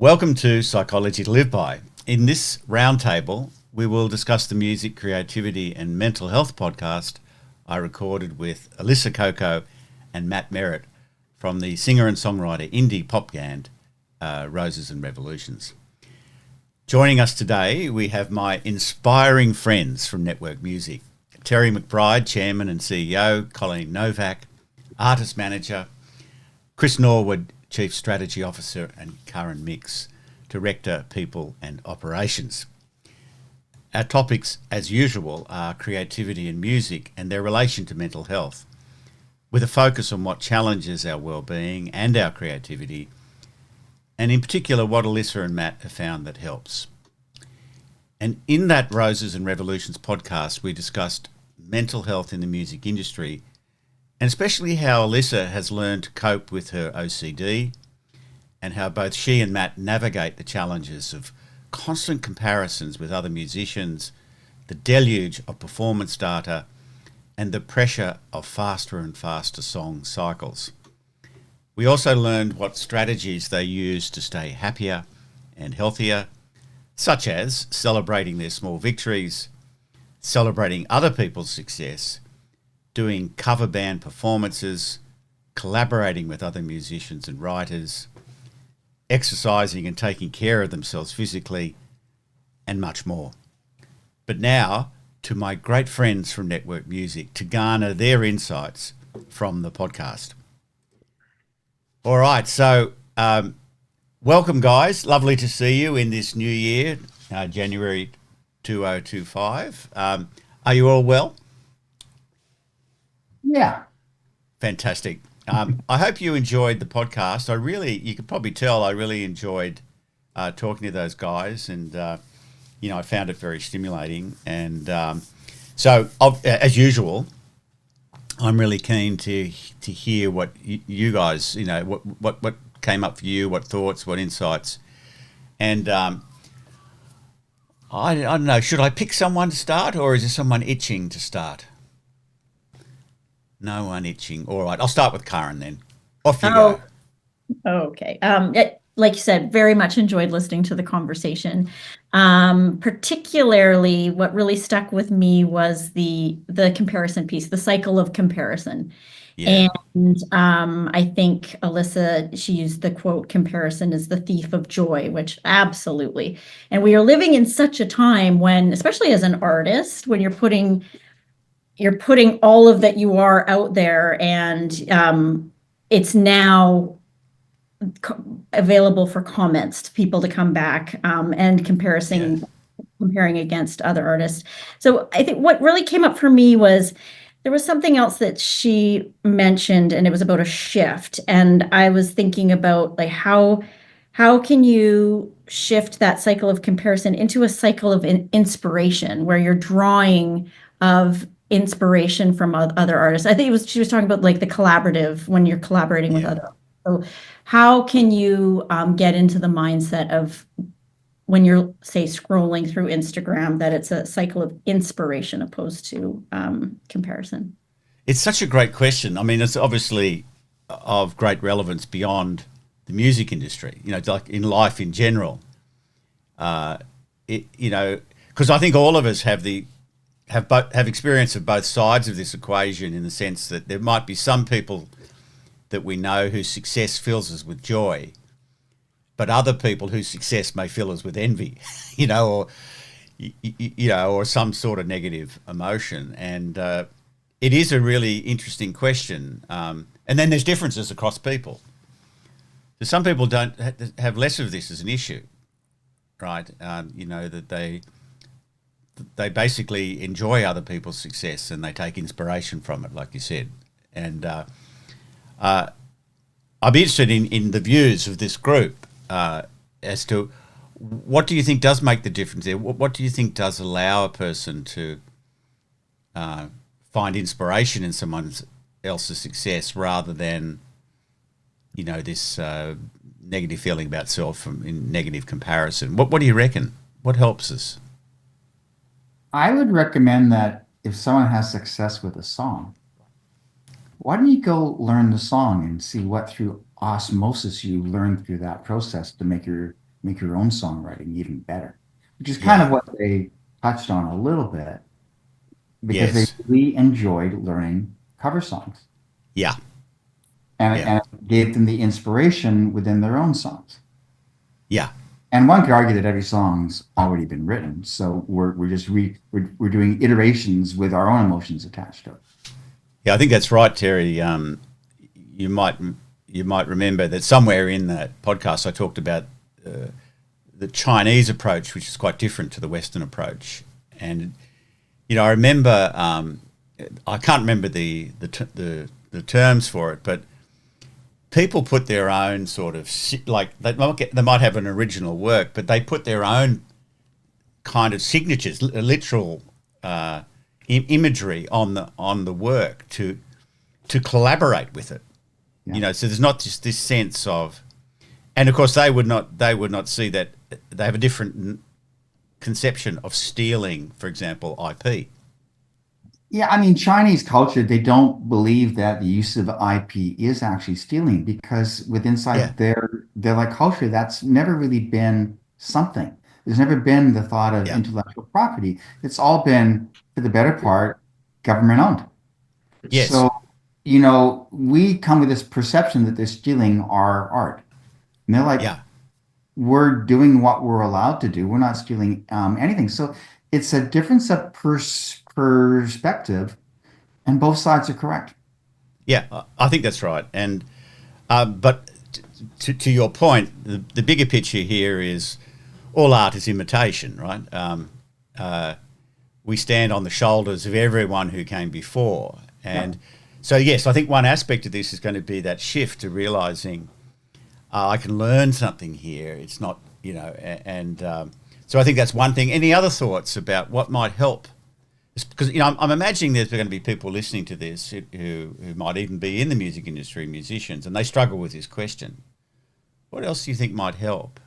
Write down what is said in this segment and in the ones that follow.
Welcome to Psychology to Live By. In this roundtable, we will discuss the music, creativity, and mental health podcast I recorded with Alyssa Coco and Matt Merritt from the singer and songwriter indie pop band Roses and Revolutions. Joining us today, we have my inspiring friends from Network Music. Terry McBride, Chairman and CEO, Colleen Novak, Artist Manager, Chris Norwood, Chief Strategy Officer, and Karen Mix, Director, People and Operations. Our topics, as usual, are creativity and music and their relation to mental health, with a focus on what challenges our well-being and our creativity, and in particular what Alyssa and Matt have found that helps. And in that Roses and Revolutions podcast, we discussed mental health in the music industry, and especially how Alyssa has learned to cope with her OCD, and how both she and Matt navigate the challenges of constant comparisons with other musicians, the deluge of performance data, and the pressure of faster and faster song cycles. We also learned what strategies they use to stay happier and healthier, such as celebrating their small victories, celebrating other people's success, doing cover band performances, collaborating with other musicians and writers, exercising and taking care of themselves physically, and much more. But now, to my great friends from Network Music to garner their insights from the podcast. All right, so welcome, guys. Lovely to see you in this new year, January 2025. Are you all well? Yeah. Fantastic. I hope you enjoyed the podcast. You could probably tell I really enjoyed talking to those guys, and I found it very stimulating. And as usual, I'm really keen to hear what you guys, what came up for you, what thoughts, what insights, and I don't know. Should I pick someone to start, or is there someone itching to start? No one itching. All right, I'll start with Karen then. Off you go. Okay. Like you said, very much enjoyed listening to the conversation. Particularly, what really stuck with me was the comparison piece, the cycle of comparison. Yeah. And I think Alyssa, she used the quote, "Comparison is the thief of joy," which absolutely. And we are living in such a time when, especially as an artist, when you're putting all of that you are out there, and it's now available for comments to people to come back and comparing against other artists. So I think what really came up for me was there was something else that she mentioned, and it was about a shift. And I was thinking about like how can you shift that cycle of comparison into a cycle of inspiration where you're drawing of inspiration from other artists. I think she was talking about like the collaborative when you're collaborating with other. So how can you get into the mindset of when you're, say, scrolling through Instagram, that it's a cycle of inspiration opposed to comparison? It's such a great question. I mean, it's obviously of great relevance beyond the music industry, like in life in general. Because I think all of us have experience of both sides of this equation, in the sense that there might be some people that we know whose success fills us with joy, but other people whose success may fill us with envy, or some sort of negative emotion. And it is a really interesting question. And then there's differences across people. So some people don't have less of this as an issue, right? That they basically enjoy other people's success and they take inspiration from it, like you said. And I'd be interested in the views of this group as to what do you think does make the difference there? What do you think does allow a person to find inspiration in someone else's success rather than, this negative feeling about self in negative comparison? What do you reckon? What helps us? I would recommend that if someone has success with a song, why don't you go learn the song and see what through osmosis you learn through that process to make your make your own songwriting even better, which is kind of Yeah. what they touched on a little bit because they Yes. really enjoyed learning cover songs, Yeah. and Yeah. it gave them the inspiration within their own songs. Yeah. And one could argue that every song's already been written, so we're just we're doing iterations with our own emotions attached to it. Yeah. I think that's right, Terry. You might you might remember that somewhere in that podcast I talked about the Chinese approach, which is quite different to the Western approach. And I remember I can't remember the terms for it, but people put their own sort of like they might have an original work, but they put their own kind of signatures, literal imagery on the work to collaborate with it. Yeah. So there's not just this sense of, and of course they would not see that they have a different conception of stealing, for example, IP. Yeah, I mean, Chinese culture, they don't believe that the use of IP is actually stealing because with Yeah, inside their like culture, that's never really been something. There's never been the thought of yeah, intellectual property. It's all been, for the better part, government owned. yes, So, we come with this perception that they're stealing our art. And they're like, yeah, we're doing what we're allowed to do. We're not stealing anything. So it's a difference of perspective, and both sides are correct. yeah. I think that's right. And but to your point, the bigger picture here is all art is imitation, right? We stand on the shoulders of everyone who came before, Yeah. and so yes, I think one aspect of this is going to be that shift to realizing I can learn something here. It's not, and so I think that's one thing. Any other thoughts about what might help? Because I'm imagining there's going to be people listening to this who might even be in the music industry, musicians, and they struggle with this question. What else do you think might help?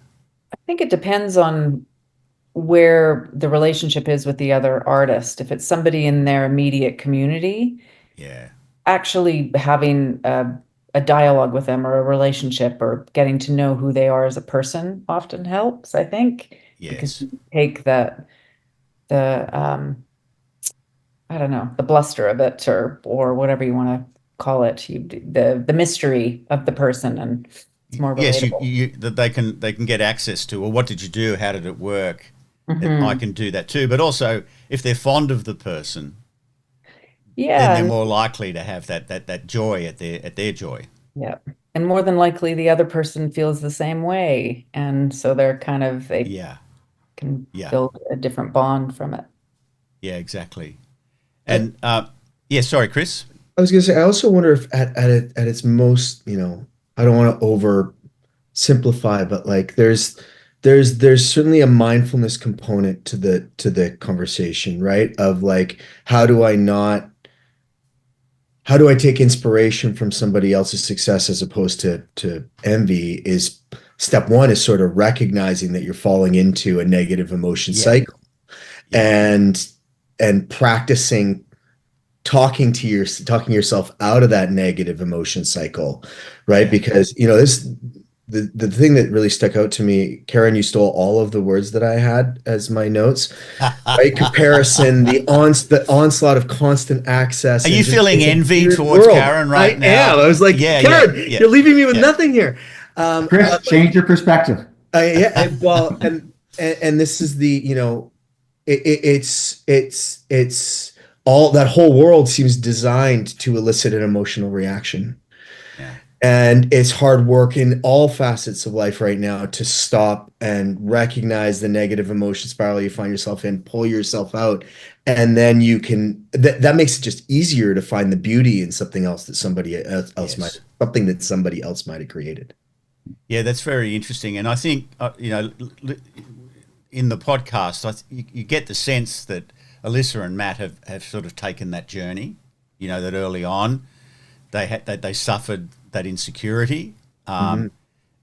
I think it depends on where the relationship is with the other artist. If it's somebody in their immediate community, Yeah. actually having a dialogue with them or a relationship or getting to know who they are as a person often helps, I think, because Yes. you take the I don't know, the bluster of it or whatever you want to call it, the mystery of the person, and it's more Yes, relatable. that they can get access to. Well, what did you do? How did it work? I Hmm. can do that too. But also, if they're fond of the person, then Yeah, they're and more likely to have that joy at their joy. yeah. And more than likely the other person feels the same way. And so they Yeah. can Yeah. build a different bond from it. Yeah. Exactly. I, And yeah. Sorry, Chris. I was gonna say, I also wonder if at its most, I don't want to oversimplify, but like there's certainly a mindfulness component to the conversation, right? Of like, how do I take inspiration from somebody else's success as opposed to envy? Is step one is sort of recognizing that you're falling into a negative emotion Yeah. cycle Yeah. and practicing talking yourself out of that negative emotion cycle, right? Yeah. Because the thing that really stuck out to me, Karen, you stole all of the words that I had as my notes, right? Comparison, the onslaught of constant access, Are and you just feeling it's a envy weird towards world. Karen I right now? am. I was like, Yeah. Yeah. Karen, Yeah. you're leaving me with Yeah. nothing here. Chris, change your perspective. Well, and this is it's all that whole world seems designed to elicit an emotional reaction. Yeah. And it's hard work in all facets of life right now to stop and recognize the negative emotion spiral you find yourself in, pull yourself out, and then you can that makes it just easier to find the beauty in something else that Yes. something that somebody else might have created. Yeah, that's very interesting. And I think, in the podcast, you get the sense that Alyssa and Matt have sort of taken that journey, that early on they suffered that insecurity. Mhm.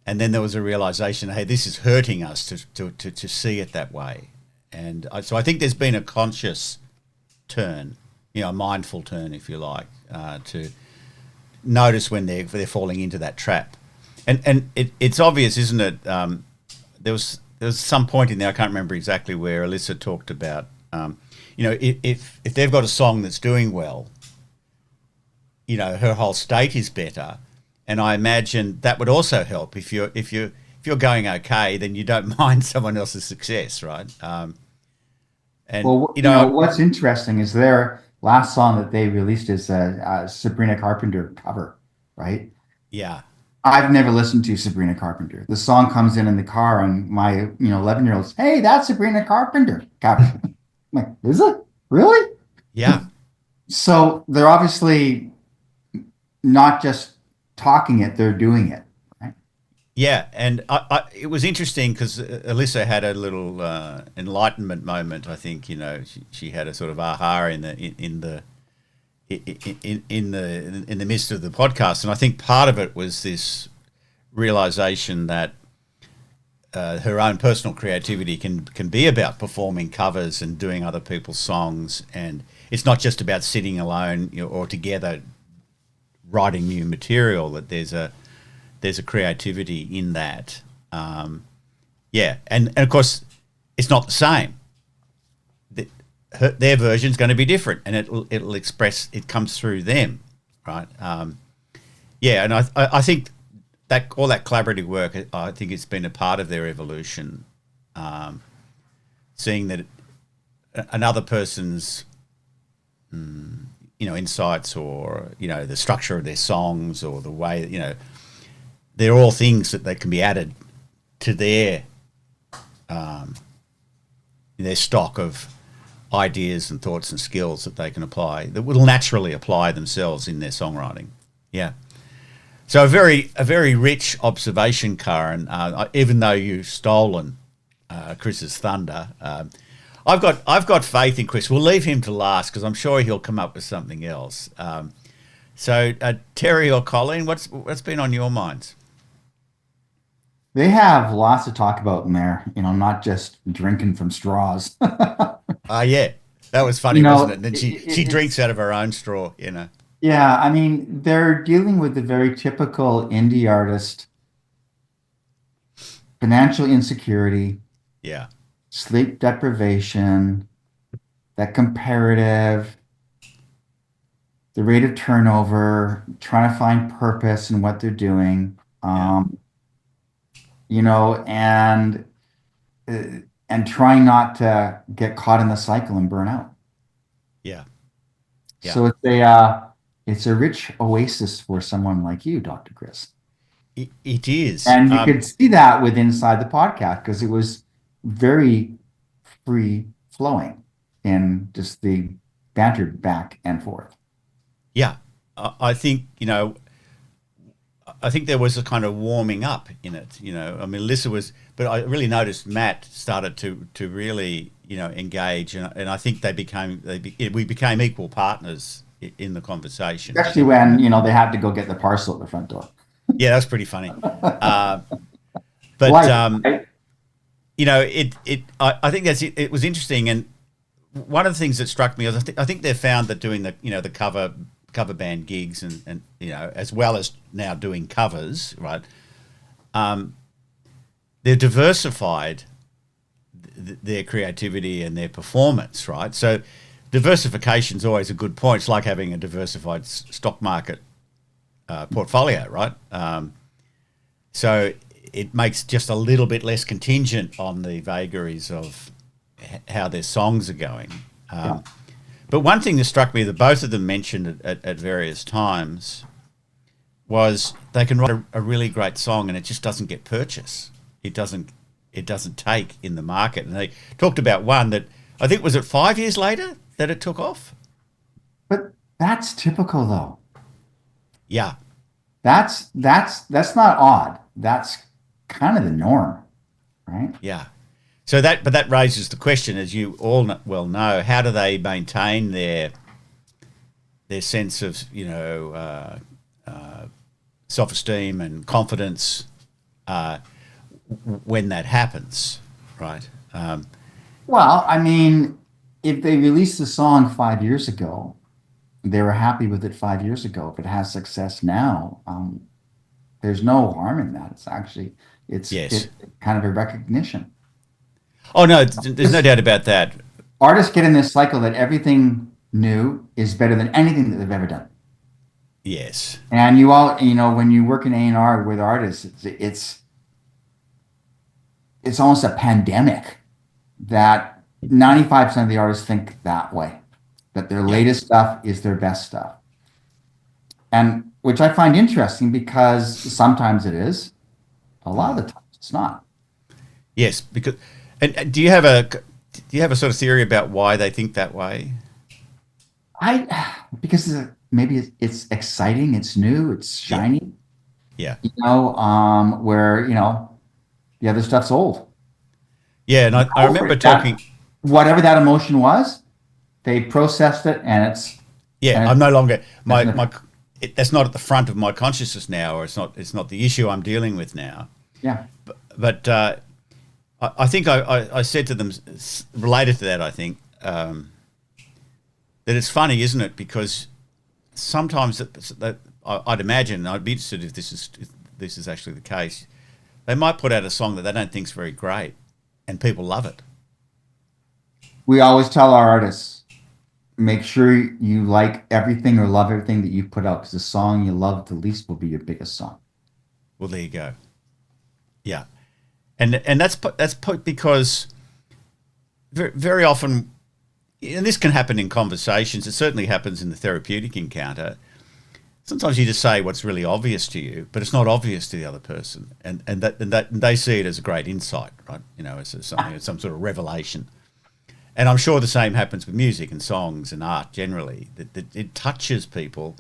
And then there was a realization, hey, this is hurting us to see it that way. And so I think there's been a conscious turn, a mindful turn, if you like, to notice when they're falling into that trap. And it's obvious, isn't it, there was some point in there, I can't remember exactly, where Alyssa talked about, if they've got a song that's doing well, her whole state is better, and I imagine that would also help if you're going okay, then you don't mind someone else's success, right? And Well, what's interesting is their last song that they released is a Sabrina Carpenter cover, right? yeah, I've never listened to Sabrina Carpenter. The song comes in the car, and my 11-year-old's, hey, that's Sabrina Carpenter cover. I'm like, is it really? yeah, So they're obviously not just talking it; they're doing it, right? yeah. And it was interesting because Alyssa had a little enlightenment moment. I think she had a sort of aha in the in the midst of the podcast, and I think part of it was this realization that her own personal creativity can be about performing covers and doing other people's songs, and it's not just about sitting alone or together writing new material. That there's a creativity in that, and of course it's not the same. Their version's going to be different, and it'll express, it comes through them, right? And I think that all that collaborative work, I think it's been a part of their evolution. Seeing that another person's insights, or the structure of their songs, or the way they're all things that can be added to their stock of ideas and thoughts and skills that they can apply, that will naturally apply themselves in their songwriting. Yeah. So a very rich observation, Karen. Even though you've stolen Chris's thunder, I've got faith in Chris. We'll leave him to last because I'm sure he'll come up with something else. So Terry or Colleen, what's been on your minds? They have lots to talk about in there, not just drinking from straws. Yeah, that was funny, wasn't it? And then she drinks out of her own straw, Yeah, I mean, they're dealing with the very typical indie artist: financial insecurity, Yeah, sleep deprivation, that comparative, the rate of turnover, trying to find purpose in what they're doing. And trying not to get caught in the cycle and burn out. yeah, yeah. So it's a rich oasis for someone like you, Dr. Chris. It is. And you could see that with inside the podcast, because it was very free flowing and just the banter back and forth. Yeah, I think I think there was a kind of warming up in it. I mean, Alyssa was, but I really noticed Matt started to really engage, and I think we became equal partners in the conversation. Especially when they had to go get the parcel at the front door. Yeah, that's pretty funny. But right? I think that's it. It was interesting, and one of the things that struck me was I think they've found that doing the cover band gigs and as well as now doing covers, right? They've diversified their creativity and their performance, right? So diversification is always a good point. It's like having a diversified stock market portfolio, right? So it makes just a little bit less contingent on the vagaries of how their songs are going. But one thing that struck me that both of them mentioned at various times was they can write a really great song and it just doesn't get purchased. It doesn't take in the market. And they talked about one that I think was it 5 years later that it took off. But that's typical, though. Yeah, that's not odd. That's kind of the norm, right? yeah. So that raises the question, as you all well know, how do they maintain their sense of self-esteem and confidence when that happens, right? Well, I mean, if they released the song 5 years ago, they were happy with it 5 years ago. If it has success now, there's no harm in that. It's actually, Yes. it's kind of a recognition. Oh no, there's no doubt about that. Artists get in this cycle that everything new is better than anything that they've ever done. Yes. And when you work in A&R with artists, it's almost a pandemic that 95% of the artists think that way, that their latest stuff is their best stuff. And which I find interesting because sometimes it is, a lot of the times it's not. Yes, because and do you have a sort of theory about why they think that way? Because maybe it's exciting, it's new, it's shiny. Yeah. Where the other stuff's old. Yeah, and I remember talking. Whatever that emotion was, they processed it, and it's. Yeah, I'm no longer that's not at the front of my consciousness now, or it's not the issue I'm dealing with now. Yeah. But I think I said to them, related to that, I think that it's funny, isn't it? Because sometimes that I'd imagine, I'd be interested if this is actually the case. They might put out a song that they don't think is very great, and people love it. We always tell our artists, make sure you like everything or love everything that you put out, because the song you love the least will be your biggest song. Well, there you go. Yeah, and that's because very, very often, and this can happen in conversations. It certainly happens in the therapeutic encounter. Sometimes you just say what's really obvious to you, but it's not obvious to the other person, and they see it as a great insight, right? As something, some sort of revelation. And I'm sure the same happens with music and songs and art generally. That it touches people,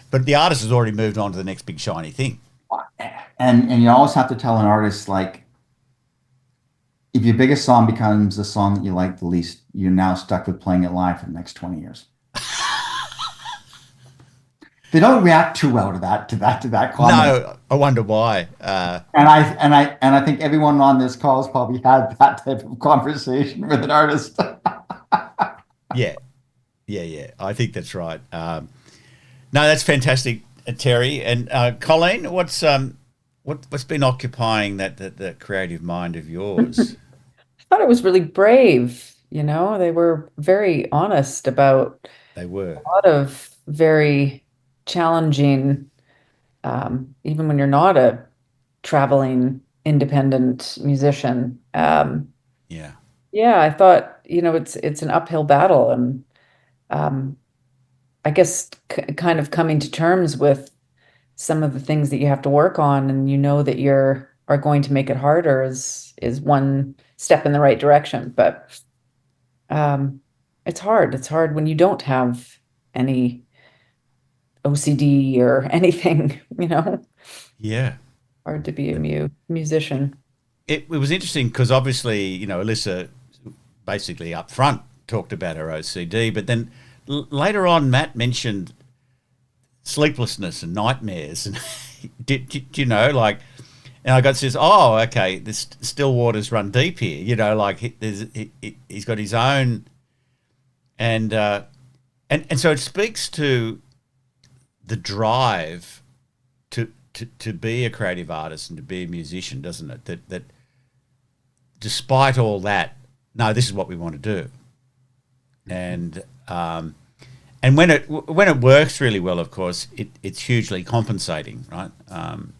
but the artist has already moved on to the next big shiny thing. And you always have to tell an artist, like, if your biggest song becomes the song that you like the least, you're now stuck with playing it live for the next 20 years. They don't react too well to that comment. No, I wonder why. And I think everyone on this call has probably had that type of conversation with an artist. Yeah. I think that's right. No, that's fantastic, Terry. And Colleen, what's been occupying that creative mind of yours? I thought it was really brave. They were very honest about They were. a lot of very challenging, even when you're not a traveling independent musician. Yeah. Yeah, I thought, it's an uphill battle, and I guess kind of coming to terms with some of the things that you have to work on, and that are going to make it harder is one step in the right direction. But it's hard. It's hard when you don't have any OCD or anything, Yeah. Hard to be a musician. It was interesting because obviously, Alyssa basically up front talked about her OCD, but then later on, Matt mentioned sleeplessness and nightmares. And and I got says, oh, okay, this still waters run deep here. He's got his own, and so it speaks to the drive to be a creative artist and to be a musician, doesn't it? That despite all that, no, this is what we want to do. And when it works really well, of course, it's hugely compensating, right? And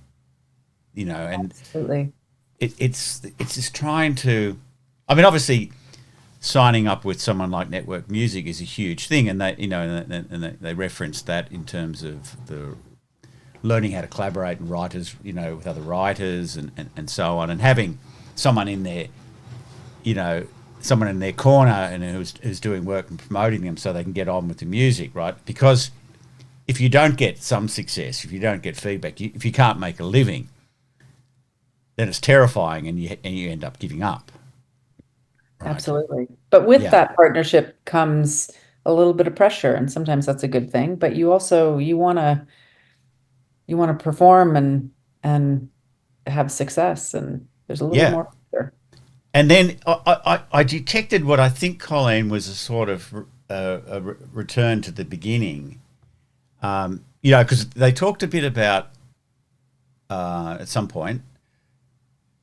Absolutely. it's just trying to. I mean, obviously, signing up with someone like Network Music is a huge thing, and they reference that in terms of the learning how to collaborate and writers, with other writers and so on, and having someone in there, someone in their corner and who's doing work and promoting them so they can get on with the music, right? Because if you don't get some success, if you don't get feedback, if you can't make a living, then it's terrifying, and you end up giving up. Right? Absolutely. But with Yeah. that partnership comes a little bit of pressure, and sometimes that's a good thing. But you also you want to perform and have success, and there's a little Yeah. more pressure. And then I detected what I think, Colleen, was a sort of return to the beginning, because they talked a bit about at some point,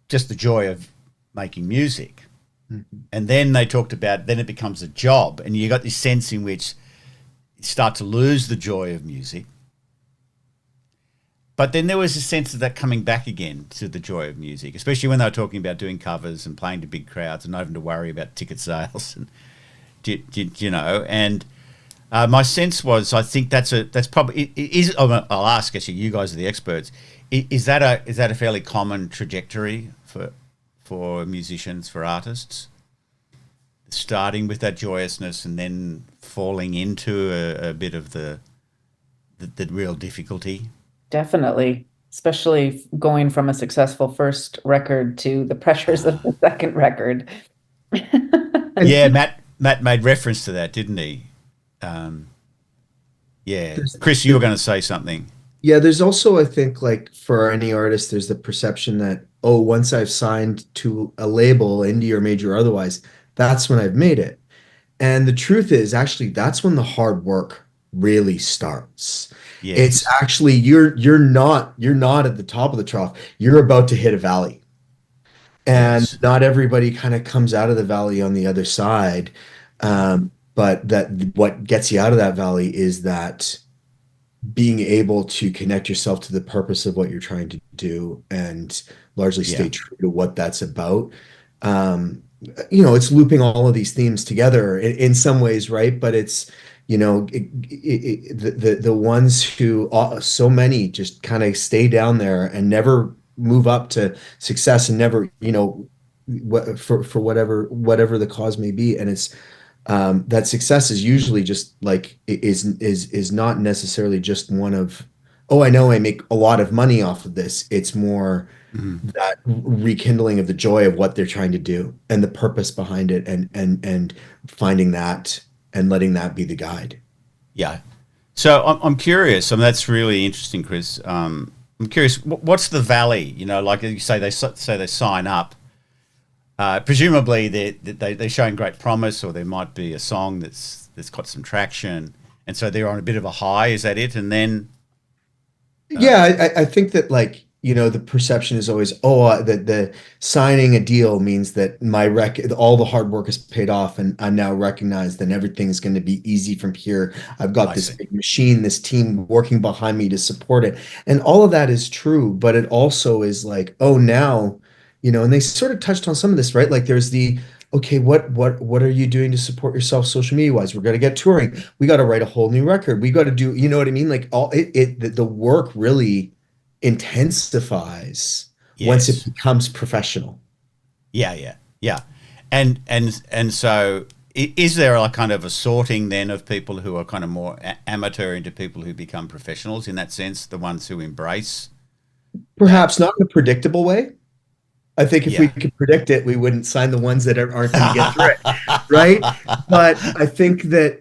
just the joy of making music. And then they talked about, then it becomes a job, and you got this sense in which you start to lose the joy of music. But then there was a sense of that coming back again to the joy of music, especially when they were talking about doing covers and playing to big crowds and not having to worry about ticket sales, and you know. And my sense was, I think that's probably is. I'll ask, actually, you guys are the experts. Is that a fairly common trajectory for musicians, for artists, starting with that joyousness and then falling into a bit of the real difficulty? Definitely, especially going from a successful first record to the pressures of the second record. Yeah, Matt made reference to that, didn't he? Yeah, Chris, you were going to say something. Yeah, there's also, I think, like for any artist, there's the perception that, oh, once I've signed to a label, indie or major or otherwise, that's when I've made it. And the truth is, actually, that's when the hard work really starts. Yes. It's actually you're not at the top of the trough. You're about to hit a valley. And Yes. not everybody kind of comes out of the valley on the other side. But that what gets you out of that valley is that being able to connect yourself to the purpose of what you're trying to do and largely stay true to what that's about. It's looping all of these themes together in some ways, right? But it's, the ones who, so many just kind of stay down there and never move up to success and never, for whatever the cause may be. And it's, that success is usually just like is not necessarily just one of, oh, I know I make a lot of money off of this. It's more that rekindling of the joy of what they're trying to do and the purpose behind it, and finding that and letting that be the guide. Yeah. So I'm curious. I mean, that's really interesting, Chris. I'm curious. What's the valley? Like you say, they sign up. Presumably they're showing great promise, or there might be a song that's got some traction, and so they're on a bit of a high. Is that it? And then, I think that, like, the perception is always, that the signing a deal means that all the hard work is paid off, and I'm now recognized, and everything's going to be easy from here. I've got this big machine, this team working behind me to support it, and all of that is true. But it also is like, oh, now. And they sort of touched on some of this, right? Like there's okay, what are you doing to support yourself social media wise? We're going to get touring. We got to write a whole new record. We got to do, you know what I mean? Like the work really intensifies once it becomes professional. Yeah. And so is there a kind of a sorting then of people who are kind of more amateur into people who become professionals in that sense, the ones who embrace? Perhaps not in a predictable way. I think if we could predict it, we wouldn't sign the ones that aren't going to get through it, right? But I think that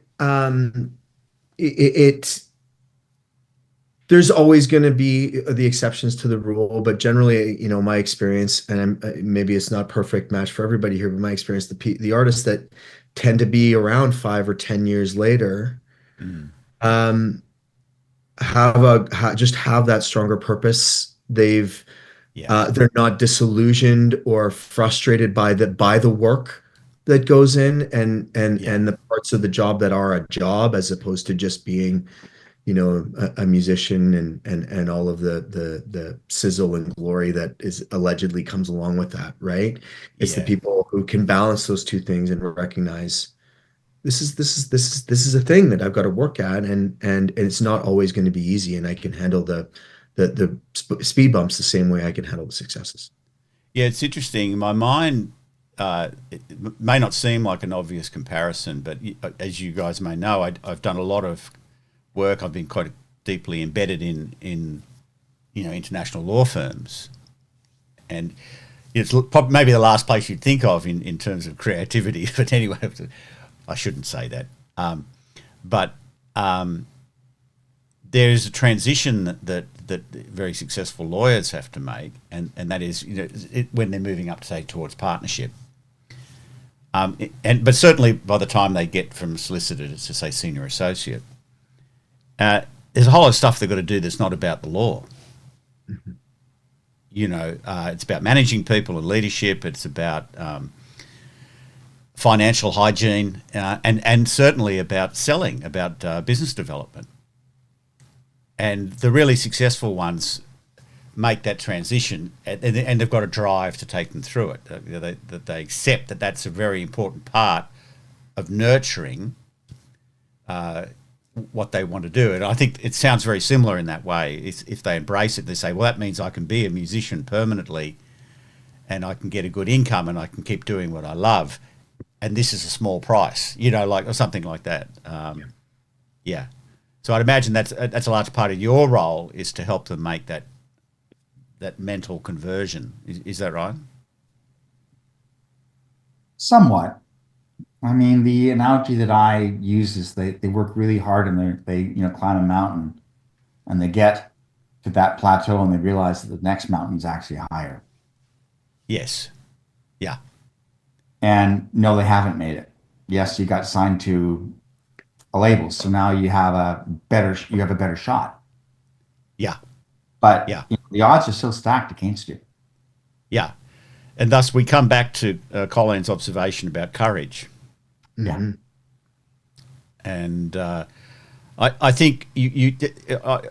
there's always going to be the exceptions to the rule. But generally, my experience, and maybe it's not perfect match for everybody here, but my experience, the artists that tend to be around 5 or 10 years later, just have that stronger purpose. They're not disillusioned or frustrated by the work that goes in and the parts of the job that are a job, as opposed to just being, a musician and all of the sizzle and glory that is allegedly comes along with that, right? It's the people who can balance those two things and recognize this is a thing that I've got to work at, and it's not always going to be easy, and I can handle the speed bumps the same way I can handle the successes. Yeah, it's interesting. In my mind, it may not seem like an obvious comparison, but as you guys may know, I've done a lot of work. I've been quite deeply embedded in international law firms, and it's maybe the last place you'd think of in terms of creativity. But anyway, I shouldn't say that. But there's a transition that very successful lawyers have to make, and that is, when they're moving up, say, towards partnership. But certainly by the time they get from solicitor to, say, senior associate, there's a whole lot of stuff they've got to do that's not about the law. it's about managing people and leadership. It's about financial hygiene, and certainly about selling, about business development. And the really successful ones make that transition, and they've got a drive to take them through it. That they accept that that's a very important part of nurturing what they want to do. And I think it sounds very similar in that way. If they embrace it, they say, well, that means I can be a musician permanently, and I can get a good income, and I can keep doing what I love. And this is a small price, or something like that. Yeah. So I'd imagine that's a large part of your role, is to help them make that mental conversion. Is that right? Somewhat. I mean, the analogy that I use is they work really hard, and they climb a mountain, and they get to that plateau, and they realize that the next mountain is actually higher. Yes. Yeah. And no, they haven't made it. Yes, you got signed to a label, so now you have a better shot. Yeah. But yeah, the odds are so stacked against you. Yeah, and thus we come back to Colin's observation about courage. Yeah. And I think you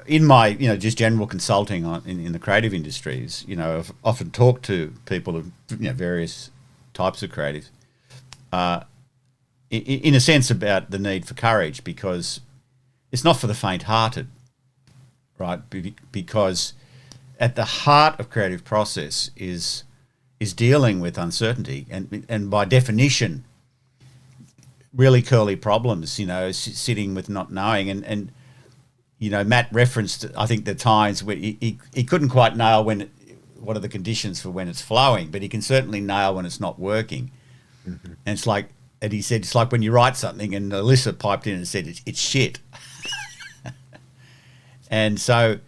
in my just general consulting in the creative industries, I've often talked to people of various types of creatives, in a sense, about the need for courage, because it's not for the faint-hearted, right? Because at the heart of creative process is dealing with uncertainty, and by definition, really curly problems. Sitting with not knowing, and Matt referenced, I think, the times where he couldn't quite nail what are the conditions for when it's flowing, but he can certainly nail when it's not working. Mm-hmm. And he said, it's like when you write something, and Alyssa piped in and said, it's shit. And so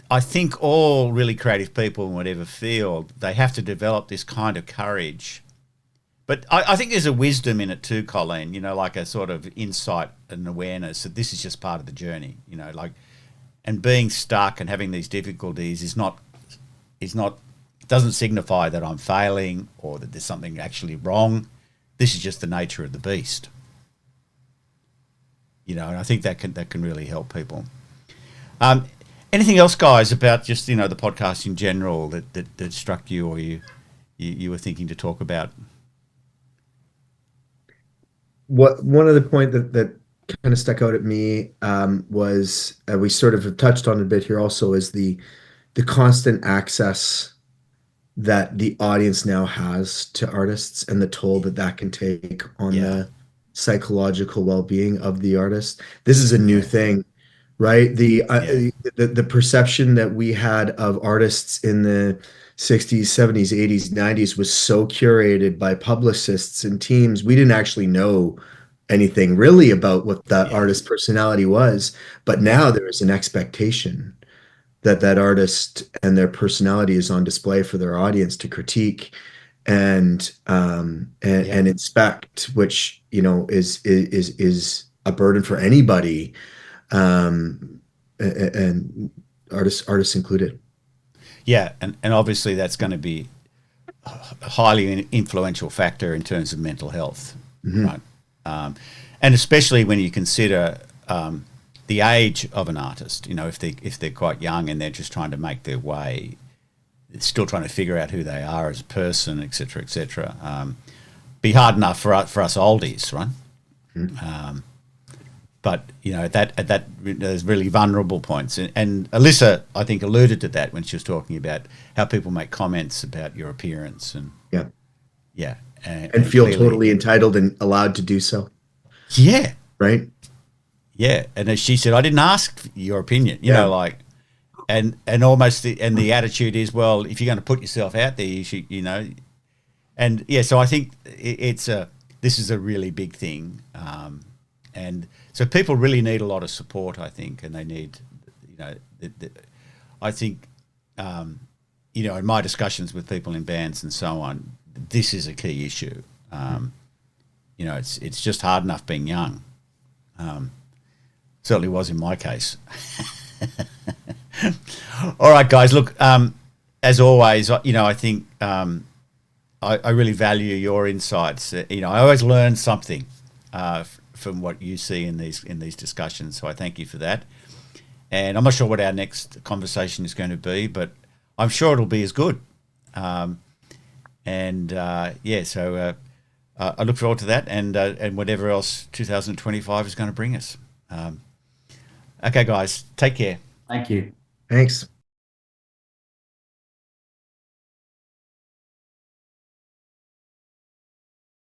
I think all really creative people in whatever field, they have to develop this kind of courage. But I think there's a wisdom in it too, Colleen, like a sort of insight and awareness that this is just part of the journey, and being stuck and having these difficulties doesn't signify that I'm failing or that there's something actually wrong. This is just the nature of the beast. And I think that can really help people. Anything else, guys, about just the podcast in general that struck you, or you were thinking to talk about? One other point that kind of stuck out at me was, we sort of have touched on a bit here also, is the constant access that the audience now has to artists, and the toll that can take on the psychological well-being of the artist. This is a new thing, right? The perception that we had of artists in the 60s, 70s, 80s, 90s was so curated by publicists and teams. We didn't actually know anything really about what that artist's personality was. But now there is an expectation that artist and their personality is on display for their audience to critique and inspect, which is a burden for anybody, and artists included. Yeah, and obviously that's going to be a highly influential factor in terms of mental health, right? And especially when you consider the age of an artist. If they're quite young and they're just trying to make their way, still trying to figure out who they are as a person, et cetera, be hard enough for us oldies, right? But at that there's really vulnerable points, and Alyssa, I think, alluded to that when she was talking about how people make comments about your appearance, and and feel clearly, totally entitled and allowed to do so. Yeah. Right. Yeah, and as she said, I didn't ask for your opinion. And almost the attitude is, well, if you're going to put yourself out there, you should, and so I think this is a really big thing, and so people really need a lot of support, I think, and they need, I think, in my discussions with people in bands and so on, this is a key issue. It's just hard enough being young. Certainly was in my case. All right, guys, look, as always, I think I really value your insights. I always learn something from what you see in these discussions. So I thank you for that. And I'm not sure what our next conversation is going to be, but I'm sure it'll be as good. So I look forward to that, and whatever else 2025 is going to bring us. Okay, guys, take care. Thank you. Thanks.